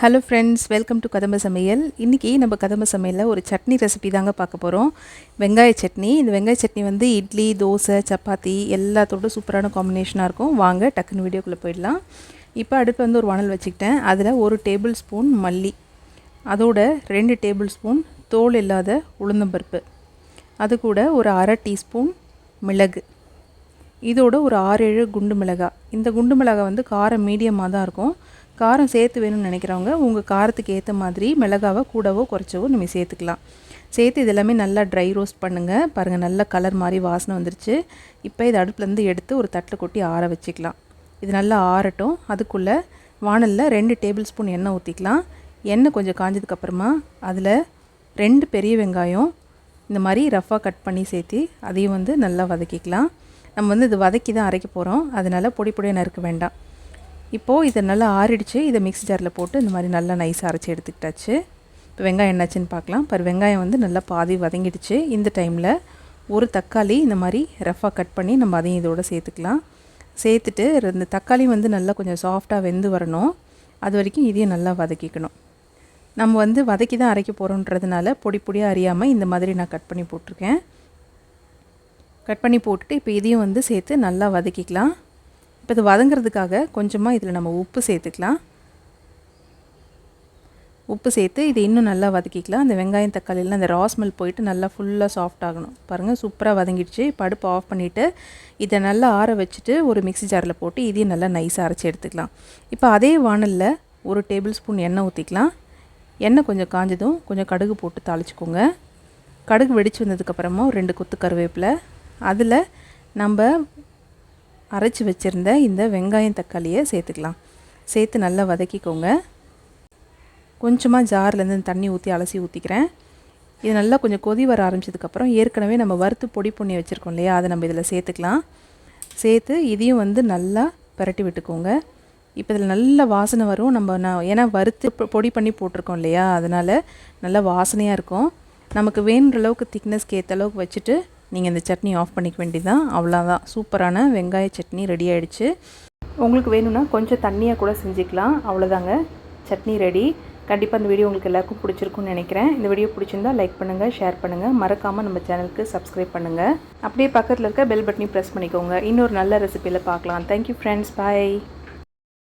Hello friends, welcome to கதம்ப சமையல். இன்றைக்கி நம்ம கதம்ப சமையலில் ஒரு சட்னி ரெசிபி தாங்க பார்க்க போகிறோம். வெங்காய சட்னி. இந்த வெங்காய சட்னி வந்து இட்லி, தோசை, சப்பாத்தி எல்லாத்தோட சூப்பரான காம்பினேஷனாக இருக்கும். வாங்க டக்குன்னு வீடியோக்குள்ளே போயிடலாம். இப்போ அடுப்பு வந்து ஒரு வானல் வச்சுக்கிட்டேன். அதில் 1 டேபிள் ஸ்பூன் மல்லி, அதோட 2 டேபிள் ஸ்பூன் தோல் இல்லாத உளுந்தம்பருப்பு, அது கூட ஒரு அரை டீஸ்பூன் மிளகு, இதோட ஒரு 6-7 குண்டு மிளகாய். இந்த குண்டு மிளகாய் வந்து காரம் மீடியமாக தான் இருக்கும். காரம் சேர்த்து வேணும்னு நினைக்கிறவங்க உங்கள் காரத்துக்கு ஏற்ற மாதிரி மிளகாவை கூடவோ குறைச்சவோ நீங்கள் சேர்த்துக்கலாம். சேர்த்து இது எல்லாமே நல்லா ட்ரை ரோஸ்ட் பண்ணுங்கள். பாருங்கள், நல்ல கலர் மாதிரி வாசனை வந்துருச்சு. இப்போ இதை அடுப்புலேருந்து எடுத்து ஒரு தட்டில் கொட்டி ஆற வச்சுக்கலாம். இது நல்லா ஆறட்டும். அதுக்குள்ளே வானலில் 2 டேபிள் ஸ்பூன் எண்ணெய் ஊற்றிக்கலாம். எண்ணெய் கொஞ்சம் காஞ்சதுக்கப்புறமா அதில் 2 பெரிய வெங்காயம் இந்த மாதிரி ரஃப்பாக கட் பண்ணி சேர்த்து அதையும் வந்து நல்லா வதக்கிக்கலாம். நம்ம வந்து இது வதக்கி தான் அரைக்க போகிறோம், அதனால் பொடி பொடியாக நறுக்க வேண்டாம். இப்போது இதை நல்லா ஆறிடுச்சு. இதை மிக்ஸி ஜாரில் போட்டு இந்த மாதிரி நல்லா நைஸாக அரைச்சி எடுத்துக்கிட்டாச்சு. இப்போ வெங்காயம் என்னாச்சுன்னு பார்க்கலாம். வெங்காயம் வந்து நல்லா பாதி வதங்கிடுச்சு. இந்த டைமில் ஒரு தக்காளி இந்த மாதிரி ரஃப்பாக கட் பண்ணி நம்ம அதையும் இதோடு சேர்த்துக்கலாம். சேர்த்துட்டு இந்த தக்காளி வந்து நல்லா கொஞ்சம் சாஃப்டாக வெந்து வரணும். அது வரைக்கும் இதையும் நல்லா வதக்கிக்கணும். நம்ம வந்து வதக்கி தான் அரைக்க போகிறோன்றதுனால பொடி பொடியாக அறியாமல் இந்த மாதிரி நான் கட் பண்ணி போட்டிருக்கேன். கட் பண்ணி போட்டுட்டு இப்போ இதையும் வந்து சேர்த்து நல்லா வதக்கிக்கலாம். இப்போ இது வதங்கிறதுக்காக கொஞ்சமாக இதில் நம்ம உப்பு சேர்த்துக்கலாம். உப்பு சேர்த்து இது இன்னும் நல்லா வதக்கிக்கலாம். அந்த வெங்காயம் தக்காளியெல்லாம் அந்த ராஸ்மெல் போயிட்டு நல்லா ஃபுல்லாக சாஃப்ட் ஆகணும். பாருங்கள், சூப்பராக வதங்கிடுச்சு. இப்போ அடுப்பு ஆஃப் பண்ணிவிட்டு இதை நல்லா ஆற வச்சுட்டு ஒரு மிக்ஸி ஜாரில் போட்டு இதையும் நல்லா நைஸாக அரைச்சி எடுத்துக்கலாம். இப்போ அதே வானலில் 1 டேபிள் ஸ்பூன் எண்ணெய் ஊற்றிக்கலாம். எண்ணெய் கொஞ்சம் காஞ்சதும் கொஞ்சம் கடுகு போட்டு தாளிச்சிக்கோங்க. கடுகு வெடிச்சு வந்ததுக்கப்புறமா ஒரு 2 கொத்து கருவேப்பிலை, அதில் நம்ம அரைச்சி வச்சுருந்த இந்த வெங்காயம் தக்காளியை சேர்த்துக்கலாம். சேர்த்து நல்லா வதக்கிக்கோங்க. கொஞ்சமாக ஜார்லேருந்து தண்ணி ஊற்றி அலசி ஊற்றிக்கிறேன். இது நல்லா கொஞ்சம் கொதி வர ஆரம்பிச்சதுக்கப்புறம் ஏற்கனவே நம்ம வறுத்து பொடி பண்ணி வச்சுருக்கோம் இல்லையா, அதை நம்ம இதில் சேர்த்துக்கலாம். சேர்த்து இதையும் வந்து நல்லா பிரட்டி விட்டுக்கோங்க. இப்போ இதில் நல்ல வாசனை வரும். ஏன்னா வறுத்து பொடி பண்ணி போட்டிருக்கோம் இல்லையா, அதனால் நல்லா வாசனையாக இருக்கும். நமக்கு வேணுன்ற அளவுக்கு திக்னஸ்க்கு ஏற்ற அளவுக்கு வச்சுட்டு நீங்கள் இந்த சட்னி ஆஃப் பண்ணிக்க வேண்டியதான். அவ்வளோதான், சூப்பரான வெங்காய சட்னி ரெடி ஆகிடுச்சு. உங்களுக்கு வேணும்னா கொஞ்சம் தண்ணியாக கூட செஞ்சுக்கலாம். அவ்வளோதாங்க, சட்னி ரெடி. கண்டிப்பாக இந்த வீடியோ உங்களுக்கு எல்லாருக்கும் பிடிச்சிருக்குன்னு நினைக்கிறேன். இந்த வீடியோ பிடிச்சிருந்தா லைக் பண்ணுங்கள், ஷேர் பண்ணுங்கள், மறக்காமல் நம்ம சேனலுக்கு சப்ஸ்கிரைப் பண்ணுங்கள். அப்படியே பக்கத்தில் இருக்க பெல் பட்டனையும் ப்ரெஸ் பண்ணிக்கோங்க. இன்னொரு நல்ல ரெசிபியில் பார்க்கலாம். தேங்க்யூ ஃப்ரெண்ட்ஸ், பாய்.